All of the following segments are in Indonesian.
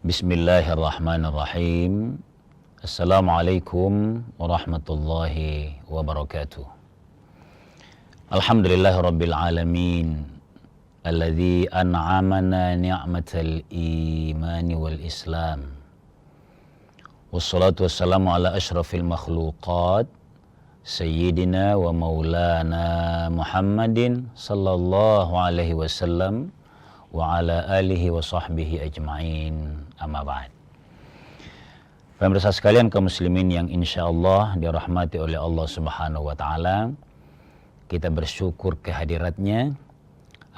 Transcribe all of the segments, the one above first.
Bismillahirrahmanirrahim. Assalamualaikum warahmatullahi wabarakatuh. Alhamdulillahirabbil alamin alladzi an'amana ni'matal imani wal islam. Wassalatu wassalamu ala asyrafil makhluqat sayyidina wa maulana Muhammadin sallallahu alaihi wasallam wa ala alihi wa sahbihi ajma'in, amma ba'd. Pemirsa sekalian kaum muslimin yang insyaallah dirahmati oleh Allah Subhanahu wa taala, kita bersyukur kehadiratnya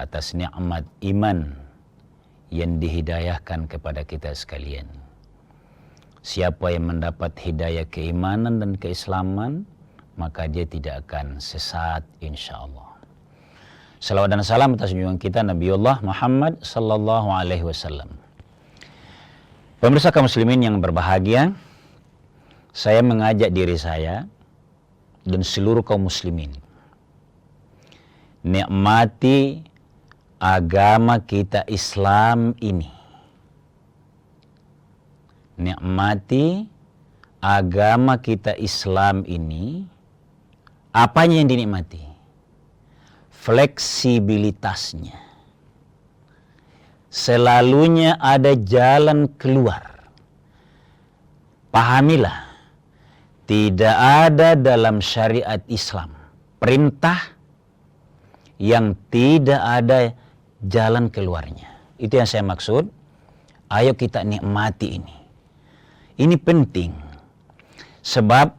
atas nikmat iman yang dihidayahkan kepada kita sekalian. Siapa yang mendapat hidayah keimanan dan keislaman, maka dia tidak akan sesat insyaallah. Salawat dan salam atas junjungan kita Nabiullah Muhammad sallallahu alaihi wasallam. Pemirsa kaum muslimin yang berbahagia, saya mengajak diri saya dan seluruh kaum muslimin nikmati agama kita Islam ini. Nikmati agama kita Islam ini. Apanya yang dinikmati? Fleksibilitasnya. Selalunya ada jalan keluar. Pahamilah, tidak ada dalam syariat Islam perintah yang tidak ada jalan keluarnya. Itu yang saya maksud. Ayo kita nikmati ini. Ini penting. Sebab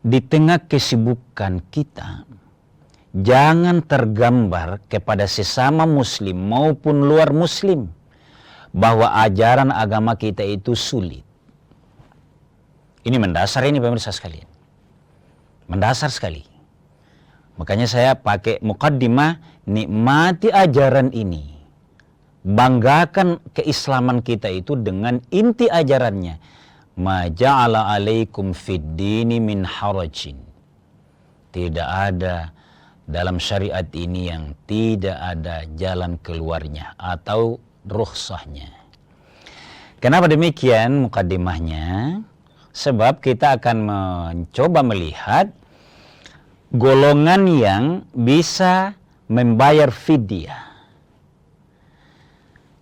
di tengah kesibukan kita, jangan tergambar kepada sesama muslim maupun luar muslim bahwa ajaran agama kita itu sulit. Ini mendasar ini pemirsa sekalian. Mendasar sekali. Makanya saya pakai muqaddimah, nikmati ajaran ini. Banggakan keislaman kita itu dengan inti ajarannya. Ma ja'ala alaikum fid dini min harajin. Tidak ada dalam syariat ini yang tidak ada jalan keluarnya atau rukhsahnya. Kenapa demikian mukaddimahnya? Sebab kita akan mencoba melihat golongan yang bisa membayar fidyah.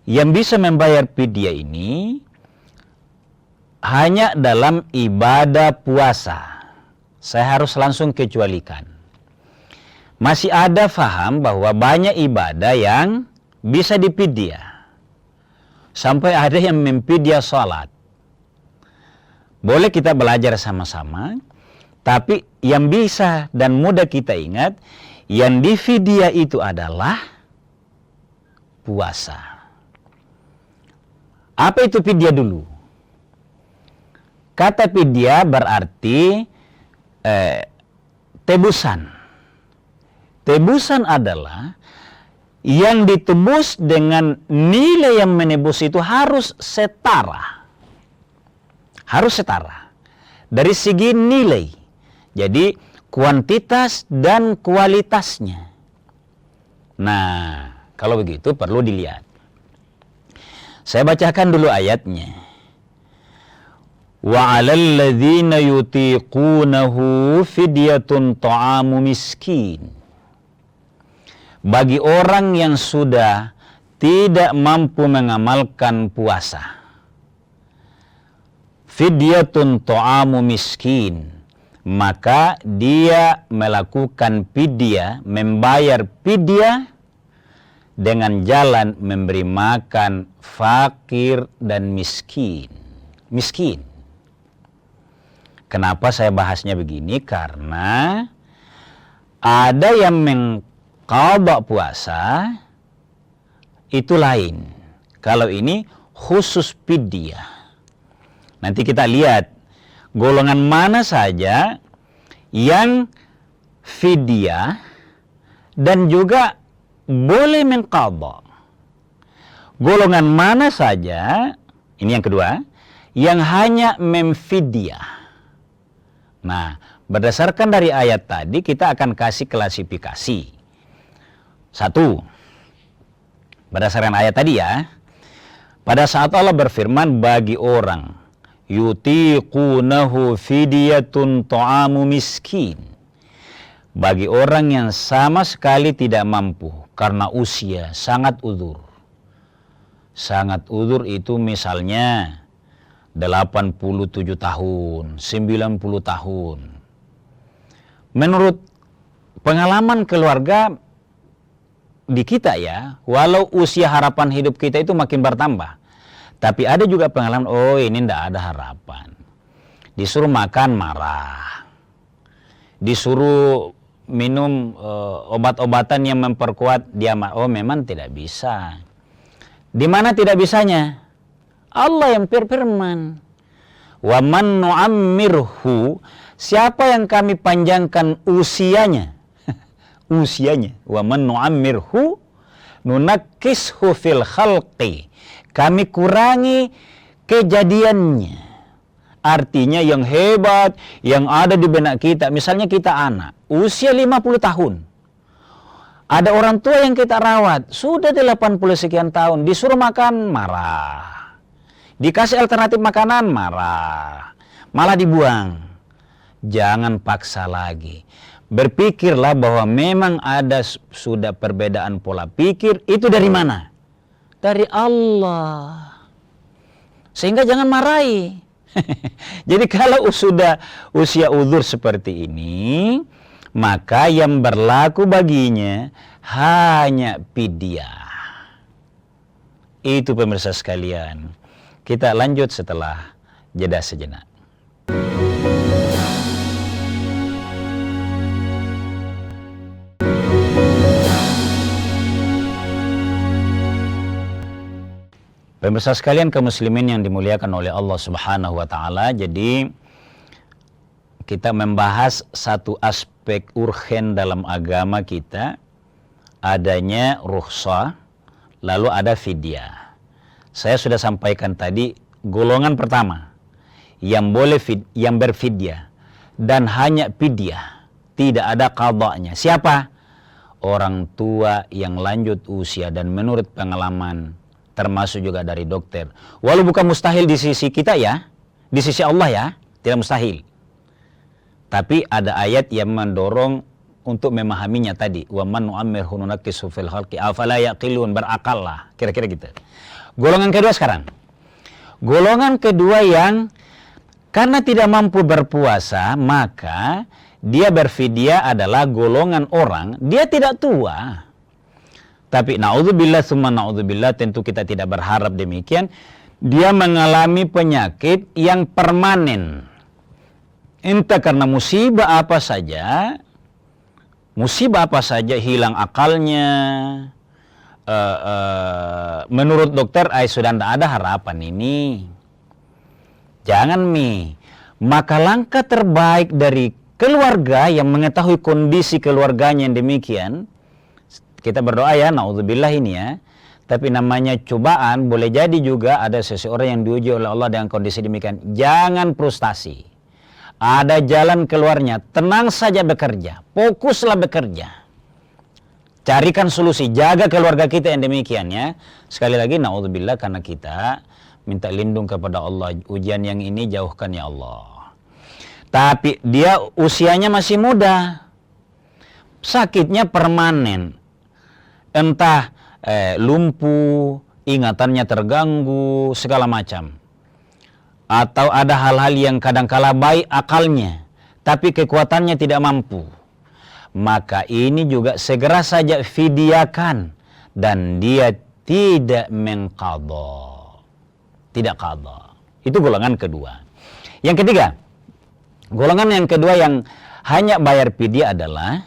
Yang bisa membayar fidyah ini hanya dalam ibadah puasa. Saya harus langsung kecualikan. Masih ada faham bahwa banyak ibadah yang bisa dipidyah. Sampai ada yang mempidyah salat. Boleh kita belajar sama-sama, tapi yang bisa dan mudah kita ingat, yang difidyah itu adalah puasa. Apa itu fidyah dulu? Kata fidyah berarti tebusan. Tebusan adalah yang ditebus dengan nilai yang menebus itu harus setara. Harus setara. Dari segi nilai. Jadi kuantitas dan kualitasnya. Nah, kalau begitu perlu dilihat. Saya bacakan dulu ayatnya. Wa 'alal ladzina yutiqunahu fidyatun ta'amu miskin. Bagi orang yang sudah tidak mampu mengamalkan puasa, fidyatun ta'amu miskin, maka dia melakukan fidyah, membayar fidyah dengan jalan memberi makan fakir dan miskin. Miskin. Kenapa saya bahasnya begini? Karena ada yang mengqadha puasa itu lain. Kalau ini khusus fidyah. Nanti kita lihat golongan mana saja yang fidyah dan juga boleh mengqadha. Golongan mana saja, ini yang kedua, yang hanya memfidyah. Nah, berdasarkan dari ayat tadi kita akan kasih klasifikasi. Satu, berdasarkan ayat tadi ya, Pada saat Allah berfirman, bagi orang yutiqunahu fidyatun ta'amu miskin, bagi orang yang sama sekali tidak mampu karena usia sangat uzur. Sangat uzur itu misalnya 87 tahun, 90 tahun. Menurut pengalaman keluarga di kita ya, walau usia harapan hidup kita itu makin bertambah, tapi ada juga pengalaman, oh ini ndak ada harapan. Disuruh makan marah, disuruh minum obat-obatan yang memperkuat dia, oh memang tidak bisa. Di mana tidak bisanya? Allah yang berfirman, wa man nu'ammirhu, siapa yang kami panjangkan usianya, usianya, wa man nu'ammirhu nunakkishu fil khalqi, kami kurangi kejadiannya. Artinya yang hebat, yang ada di benak kita, misalnya kita anak, usia 50 tahun. Ada orang tua yang kita rawat, sudah 80 sekian tahun, disuruh makan, marah. Dikasih alternatif makanan, marah. Malah dibuang. Jangan paksa lagi. Berpikirlah bahwa memang ada sudah perbedaan pola pikir, itu dari mana? Dari Allah. Sehingga jangan marahi. Jadi kalau sudah usia uzur seperti ini, maka yang berlaku baginya hanya fidyah. Itu pemirsa sekalian. Kita lanjut setelah jeda sejenak. Pemirsa sekalian kaum muslimin yang dimuliakan oleh Allah Subhanahu wa taala, jadi kita membahas satu aspek urgen dalam agama kita, adanya rukhsah, lalu ada fidyah. Saya sudah sampaikan tadi golongan pertama yang boleh yang berfidyah dan hanya fidyah, tidak ada qadanya. Siapa? Orang tua yang lanjut usia dan menurut pengalaman termasuk juga dari dokter. Walau bukan mustahil di sisi kita ya, di sisi Allah ya, tidak mustahil. Tapi ada ayat yang mendorong untuk memahaminya tadi. Wa man nu'ammirhu nunakkishu fil khalqi afala yaqilun, berakallah. Kira-kira gitu. Golongan kedua sekarang. Golongan kedua yang karena tidak mampu berpuasa, maka dia berfidyah adalah golongan orang, dia tidak tua. Tapi na'udzubillah summa na'udzubillah, tentu kita tidak berharap demikian. Dia mengalami penyakit yang permanen. Entah karena musibah apa saja, hilang akalnya. Menurut dokter, sudah tidak ada harapan ini. Jangan maka langkah terbaik dari keluarga yang mengetahui kondisi keluarganya yang demikian, kita berdoa ya, na'udzubillah ini ya. Tapi namanya cobaan, boleh jadi juga ada seseorang yang diuji oleh Allah dengan kondisi demikian. Jangan frustasi. Ada jalan keluarnya. Tenang saja bekerja. Fokuslah bekerja. Carikan solusi. Jaga keluarga kita yang demikian ya. Sekali lagi, na'udzubillah, karena kita minta lindung kepada Allah. Ujian yang ini jauhkan ya Allah. Tapi dia usianya masih muda. Sakitnya permanen. Entah lumpuh, ingatannya terganggu, segala macam. Atau ada hal-hal yang kadangkala baik akalnya, tapi kekuatannya tidak mampu. Maka ini juga segera saja fidyakan, dan dia tidak mengqadha. Tidak qadha. Itu golongan kedua. Yang ketiga, golongan yang kedua yang hanya bayar fidyah adalah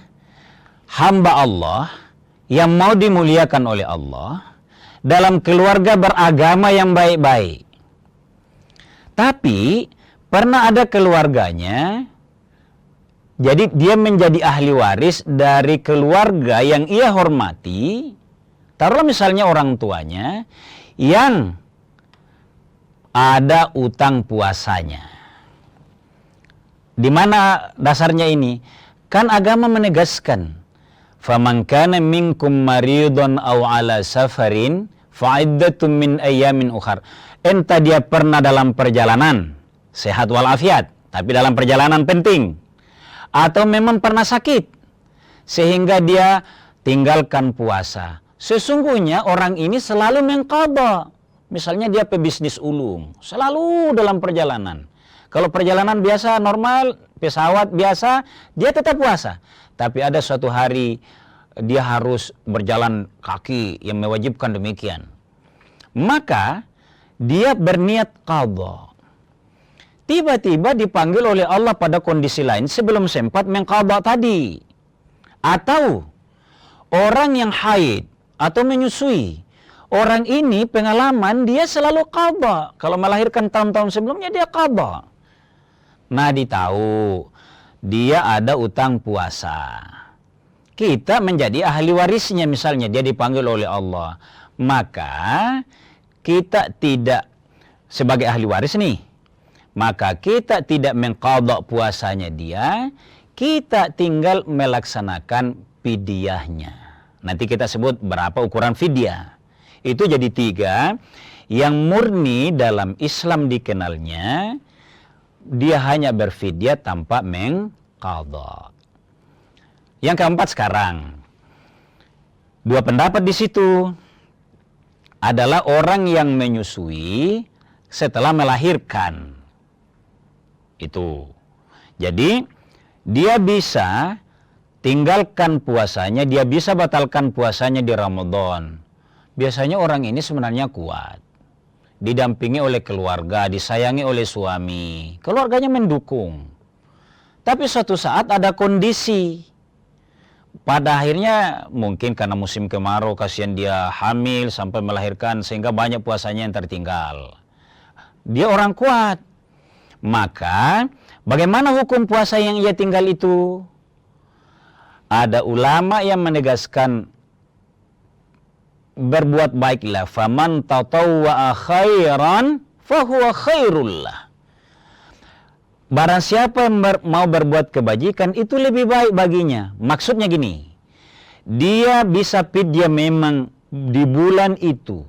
hamba Allah yang mau dimuliakan oleh Allah dalam keluarga beragama yang baik-baik. Tapi pernah ada keluarganya, jadi dia menjadi ahli waris dari keluarga yang ia hormati. Taruhlah misalnya orang tuanya yang ada utang puasanya. Di mana dasarnya ini? Kan agama menegaskan, faman kana minkum maridun aw ala safarin fa'iddatum min ayyamin ukhar. Entah dia pernah dalam perjalanan sehat walafiat, tapi dalam perjalanan penting, atau memang pernah sakit sehingga dia tinggalkan puasa. Sesungguhnya orang ini selalu mengqadha. Misalnya dia pebisnis ulung, selalu dalam perjalanan. Kalau perjalanan biasa normal, pesawat biasa, dia tetap puasa. Tapi ada suatu hari dia harus berjalan kaki yang mewajibkan demikian. Maka dia berniat qadha. Tiba-tiba dipanggil oleh Allah pada kondisi lain sebelum sempat mengqadha tadi. Atau orang yang haid atau menyusui, orang ini pengalaman dia selalu qadha. Kalau melahirkan tahun-tahun sebelumnya dia qadha. Nah, ditahu dia ada utang puasa. Kita menjadi ahli warisnya, misalnya dia dipanggil oleh Allah. Maka kita tidak sebagai ahli waris nih. Maka kita tidak mengqadha puasanya dia, kita tinggal melaksanakan fidyahnya. Nanti kita sebut berapa ukuran fidyah. Itu jadi 3. Yang murni dalam Islam dikenalnya, dia hanya berfidyah tanpa mengqadha. Yang keempat sekarang, 2 pendapat di situ adalah orang yang menyusui setelah melahirkan. Itu. Jadi dia bisa tinggalkan puasanya, dia bisa batalkan puasanya di Ramadan. Biasanya orang ini sebenarnya kuat, didampingi oleh keluarga, disayangi oleh suami, keluarganya mendukung. Tapi suatu saat ada kondisi, pada akhirnya mungkin karena musim kemarau, kasihan dia hamil sampai melahirkan sehingga banyak puasanya yang tertinggal. Dia orang kuat. Maka bagaimana hukum puasa yang ia tinggal itu? Ada ulama yang menegaskan berbuat baiklah, faman tatawwa'a khairan fahuwa khairullah. Barang siapa yang mau berbuat kebajikan itu lebih baik baginya. Maksudnya gini, dia bisa fidyah memang di bulan itu.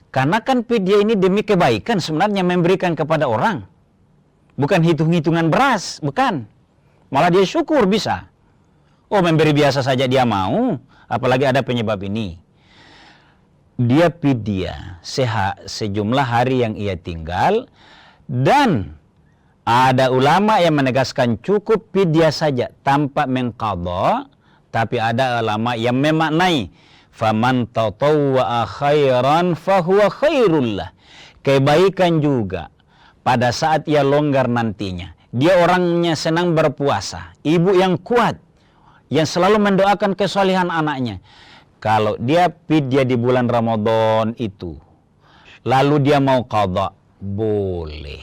Karena kan fidyah ini demi kebaikan sebenarnya, memberikan kepada orang. Bukan hitung-hitungan beras, bukan. Malah dia syukur bisa. Oh, memberi biasa saja dia mau, apalagi ada penyebab ini. Dia fidyah sejumlah hari yang ia tinggal, dan ada ulama yang menegaskan cukup fidyah saja tanpa mengqadha, tapi ada ulama yang memaknai faman tatawwa'a khairan fahuwa khairullah. Kebaikan juga pada saat ia longgar nantinya. Dia orangnya senang berpuasa, ibu yang kuat, yang selalu mendoakan kesolehan anaknya. Kalau dia fidyah di bulan Ramadan itu, lalu dia mau qadha, boleh.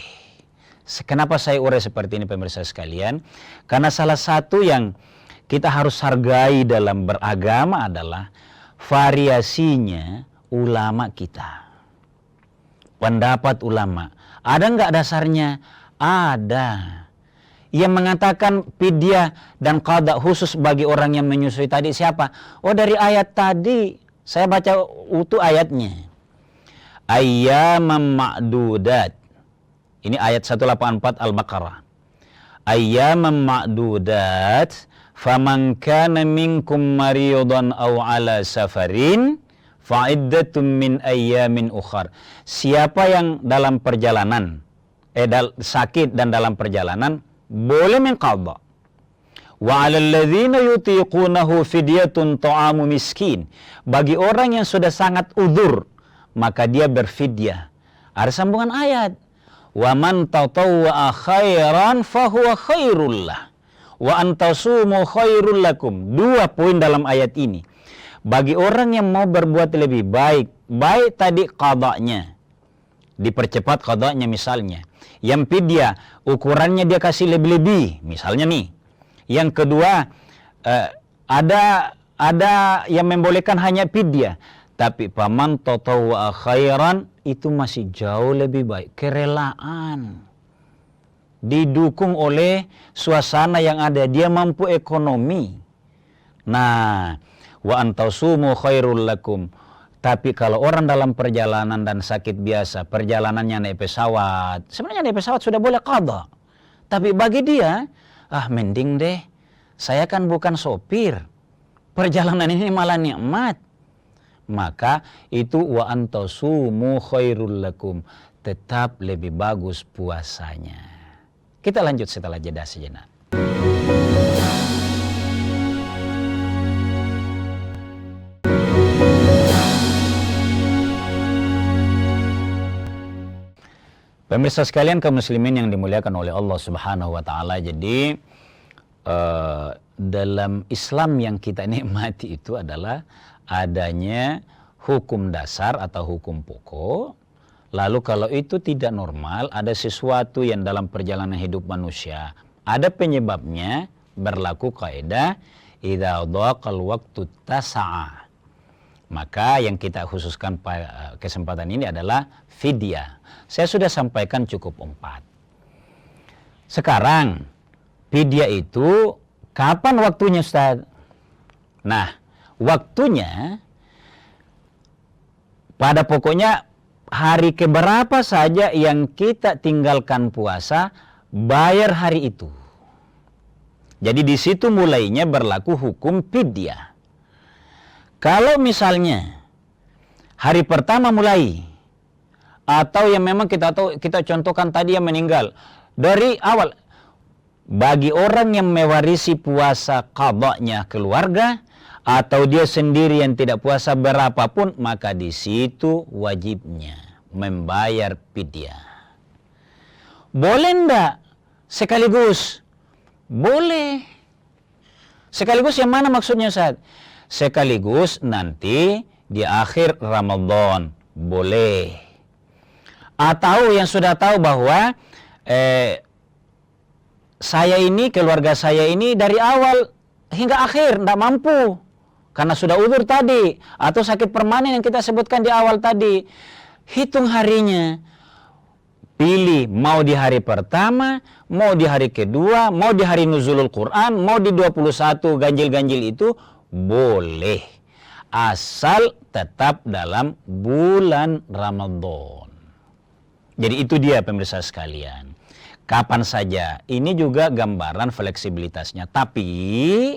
Kenapa saya urai seperti ini pemirsa sekalian? Karena salah satu yang kita harus hargai dalam beragama adalah variasinya ulama kita. Pendapat ulama. Ada nggak dasarnya? Ada. Yang mengatakan fidyah dan qadha khusus bagi orang yang menyusui tadi siapa? Oh, dari ayat tadi. Saya baca utuh ayatnya. Ayyaman ma'dudat. Ini ayat 184 Al-Baqarah. Ayyaman ma'dudat, faman kana minkum maridan aw ala safarin fa'iddatun min ayyamin ukhar. Siapa yang dalam perjalanan, sakit dan dalam perjalanan, boleh mengqadha. Wa 'alal ladzina yutiqunahu fidyatun ta'amu miskin. Bagi orang yang sudah sangat udzur, maka dia berfidyah. Ada sambungan ayat. Wa man tatawwa'a khairan fahuwa khairullah. Wa antasumu khairul lakum. 2 poin dalam ayat ini. Bagi orang yang mau berbuat lebih baik, baik tadi qadanya, dipercepat qadanya misalnya. Yang fidyah, ukurannya dia kasih lebih-lebih, misalnya nih. Yang kedua, ada yang membolehkan hanya fidyah. Tapi paman tatawwa'a khairan, itu masih jauh lebih baik. Kerelaan. Didukung oleh suasana yang ada. Dia mampu ekonomi. Nah, wa antasumu khairul lakum. Tapi kalau orang dalam perjalanan dan sakit biasa, perjalanannya naik pesawat, sebenarnya naik pesawat sudah boleh qadha. Tapi bagi dia, mending deh, saya kan bukan sopir. Perjalanan ini malah nikmat. Maka itu wa antasumu khairul lakum, tetap lebih bagus puasanya. Kita lanjut setelah jeda sejenak. Pemirsa sekalian, kaum muslimin yang dimuliakan oleh Allah Subhanahu wa taala. Jadi dalam Islam yang kita nikmati itu adalah adanya hukum dasar atau hukum pokok. Lalu kalau itu tidak normal, ada sesuatu yang dalam perjalanan hidup manusia ada penyebabnya, berlaku kaidah idza dhaqal waqtu tasa'a. Maka yang kita khususkan pada kesempatan ini adalah fidyah. Saya sudah sampaikan cukup 4. Sekarang fidyah itu kapan waktunya, Ustaz? Nah, waktunya pada pokoknya hari keberapa saja yang kita tinggalkan puasa, bayar hari itu. Jadi di situ mulainya berlaku hukum fidyah. Kalau misalnya hari pertama mulai, atau yang memang kita contohkan tadi yang meninggal dari awal, bagi orang yang mewarisi puasa qadanya keluarga atau dia sendiri yang tidak puasa berapapun, maka di situ wajibnya membayar fidyah. Boleh enggak sekaligus? Boleh. Sekaligus yang mana maksudnya, Ustaz? Sekaligus nanti di akhir Ramadan, boleh. Atau yang sudah tahu bahwa saya ini, keluarga saya ini dari awal hingga akhir tidak mampu karena sudah uzur tadi atau sakit permanen yang kita sebutkan di awal tadi. Hitung harinya, pilih mau di hari pertama, mau di hari kedua, mau di hari nuzulul Quran, mau di 21 ganjil-ganjil itu boleh, asal tetap dalam bulan Ramadan. Jadi itu dia pemirsa sekalian. Kapan saja, ini juga gambaran fleksibilitasnya. Tapi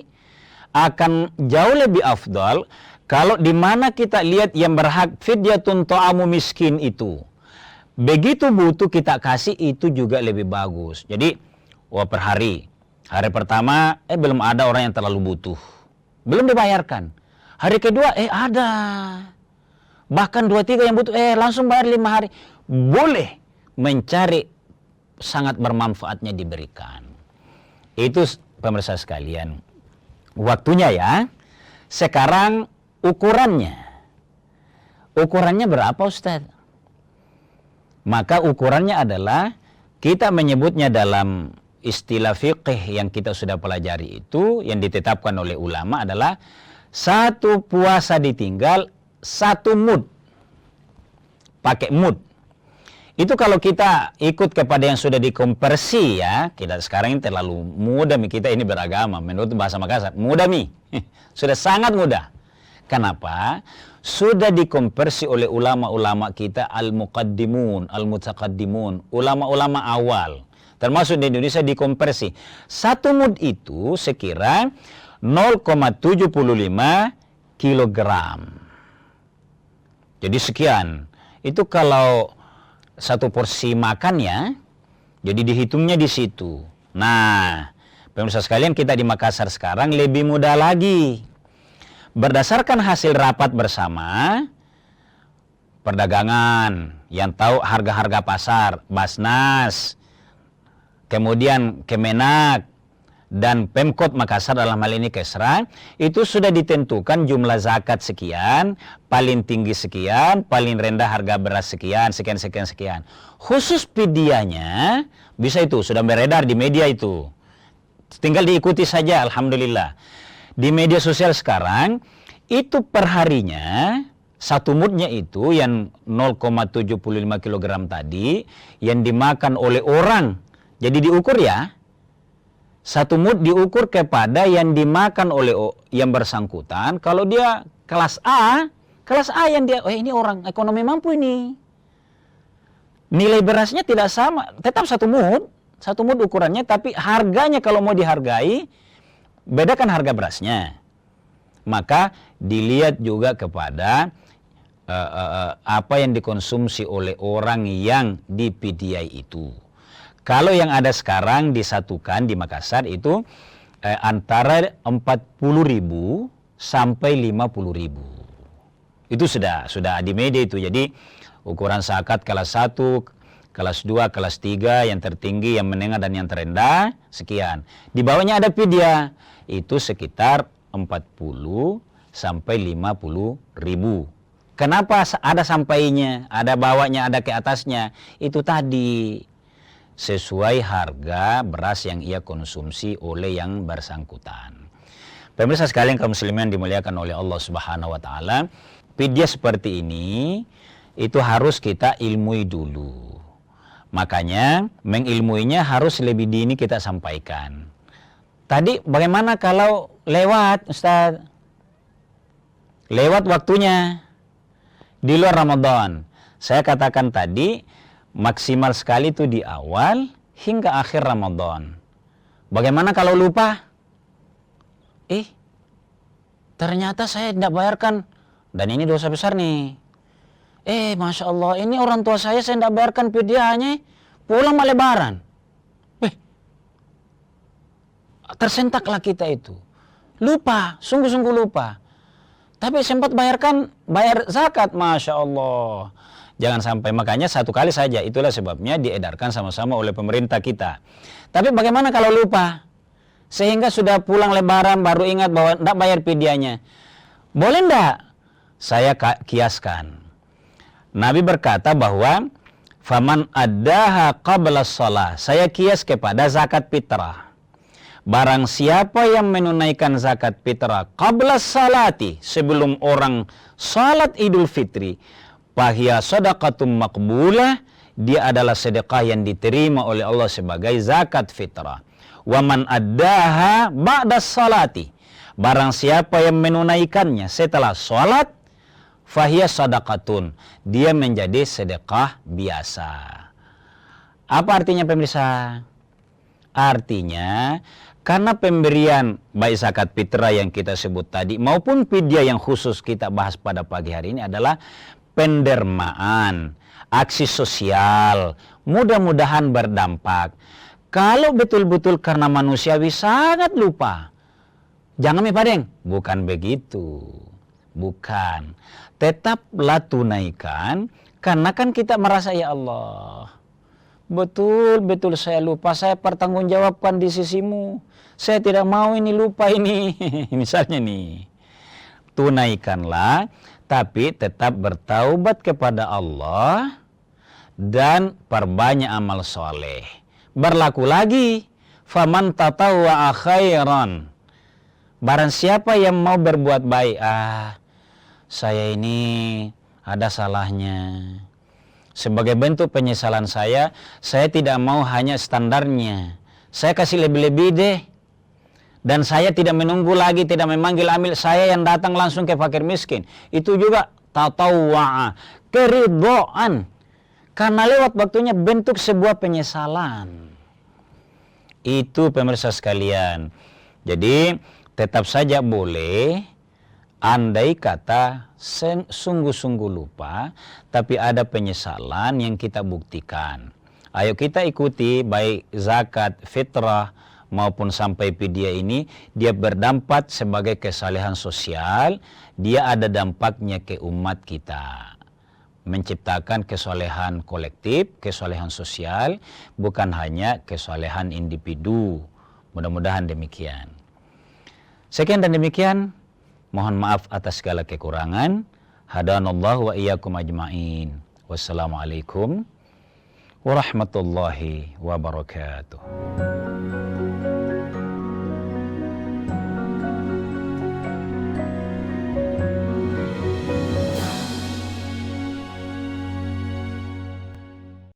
akan jauh lebih afdal kalau di mana kita lihat yang berhak fidyatun ta'amu miskin itu begitu butuh kita kasih, itu juga lebih bagus. Jadi per hari pertama belum ada orang yang terlalu butuh, belum dibayarkan. Hari kedua ada, bahkan 2-3 yang butuh langsung bayar 5 hari. Boleh mencari, sangat bermanfaatnya diberikan. Itu pemirsa sekalian, waktunya ya. Sekarang ukurannya berapa, Ustaz? Maka ukurannya adalah, kita menyebutnya dalam istilah fiqih yang kita sudah pelajari itu, yang ditetapkan oleh ulama adalah 1 puasa ditinggal 1 mud. Pakai mud. Itu kalau kita ikut kepada yang sudah dikonversi ya, kita sekarang ini terlalu mudah, kita ini beragama, menurut bahasa Makassar, mudah sudah sangat mudah. Kenapa? Sudah dikonversi oleh ulama-ulama kita al-muqaddimun, al-mutaqaddimun, ulama-ulama awal. Termasuk di Indonesia dikonversi. 1 mud itu sekira 0,75 kilogram. Jadi sekian. Itu kalau 1 porsi makan ya, jadi dihitungnya di situ. Nah, pemirsa sekalian, kita di Makassar sekarang lebih mudah lagi. Berdasarkan hasil rapat bersama perdagangan, yang tahu harga-harga pasar, Basnas, kemudian Kemenak, dan Pemkot Makassar dalam hal ini Kesra, itu sudah ditentukan jumlah zakat sekian, paling tinggi sekian, paling rendah harga beras sekian. Khusus fidyahnya bisa itu, sudah beredar di media itu. Tinggal diikuti saja, alhamdulillah. Di media sosial sekarang, itu perharinya, 1 mudnya itu yang 0,75 kg tadi, yang dimakan oleh orang. Jadi diukur ya, 1 mud diukur kepada yang dimakan oleh yang bersangkutan. Kalau dia kelas A, Kelas A yang dia, ini orang ekonomi mampu ini. Nilai berasnya tidak sama, tetap satu mud ukurannya, tapi harganya kalau mau dihargai, bedakan harga berasnya. Maka dilihat juga kepada apa yang dikonsumsi oleh orang yang dipidiai itu. Kalau yang ada sekarang disatukan di Makassar itu antara 40.000 sampai 50.000. Itu sudah di media itu. Jadi ukuran zakat kelas 1, kelas 2, kelas 3, yang tertinggi, yang menengah, dan yang terendah, sekian. Di bawahnya ada fidyah, itu sekitar 40 sampai 50.000. Kenapa ada sampainya, ada bawahnya, ada ke atasnya? Itu tadi, sesuai harga beras yang ia konsumsi oleh yang bersangkutan. Pemirsa sekalian kaum muslimin dimuliakan oleh Allah Subhanahu wa taala, fidyah seperti ini itu harus kita ilmui dulu. Makanya mengilmuinya harus lebih dini kita sampaikan. Tadi bagaimana kalau lewat, Ustaz? Lewat waktunya di luar Ramadan. Saya katakan tadi maksimal sekali itu di awal hingga akhir Ramadan. Bagaimana kalau lupa? Ternyata saya tidak bayarkan, dan ini dosa besar nih. Masya Allah, ini orang tua saya tidak bayarkan fidyahnya, pulang malah lebaran. Tersentaklah kita itu. Lupa, sungguh-sungguh lupa. Tapi sempat bayar zakat, Masya Allah. Jangan sampai, makanya satu kali saja, itulah sebabnya diedarkan sama-sama oleh pemerintah kita. Tapi bagaimana kalau lupa? Sehingga sudah pulang lebaran baru ingat bahwa tidak bayar fidyahnya. Boleh tidak? Saya kiaskan. Nabi berkata bahwa faman addaha qabla shalah. Saya kias kepada zakat fitrah. Barang siapa yang menunaikan zakat fitrah qabla salati, sebelum orang salat Idul Fitri, fahiya shadaqatum maqbulah, dia adalah sedekah yang diterima oleh Allah sebagai zakat fitrah. Wa man addaha ba'da salati, barang siapa yang menunaikannya setelah salat, fahiya sadaqatun, dia menjadi sedekah biasa. Apa artinya pemirsa? Artinya karena pemberian baik zakat fitrah yang kita sebut tadi maupun fidyah yang khusus kita bahas pada pagi hari ini adalah pendermaan, aksi sosial, mudah-mudahan berdampak. Kalau betul-betul karena manusiawi sangat lupa, jangan Padeng, bukan begitu. Bukan. Tetaplah tunaikan, karena kan kita merasa, ya Allah, betul-betul saya lupa, saya pertanggungjawabkan di sisimu. Saya tidak mau ini lupa ini. Misalnya nih, tunaikanlah, tapi tetap bertaubat kepada Allah dan perbanyak amal soleh. Berlaku lagi, faman tatawwa'a khairan. Barang siapa yang mau berbuat baik, saya ini ada salahnya. Sebagai bentuk penyesalan saya tidak mau hanya standarnya. Saya kasih lebih-lebih deh. Dan saya tidak menunggu lagi, tidak memanggil amil, saya yang datang langsung ke fakir miskin. Itu juga tatawwa'a, keridhaan. Karena lewat waktunya bentuk sebuah penyesalan. Itu pemirsa sekalian. Jadi tetap saja boleh, andai kata sungguh-sungguh lupa, tapi ada penyesalan yang kita buktikan. Ayo kita ikuti baik zakat, fitrah, maupun sampai fidyah ini, dia berdampak sebagai kesalehan sosial, dia ada dampaknya ke umat kita. Menciptakan kesalehan kolektif, kesalehan sosial, bukan hanya kesalehan individu. Mudah-mudahan demikian. Sekian dan demikian. Mohon maaf atas segala kekurangan. Hadanallahu wa iyyakum ajma'in. Wassalamualaikum warahmatullahi wabarakatuh.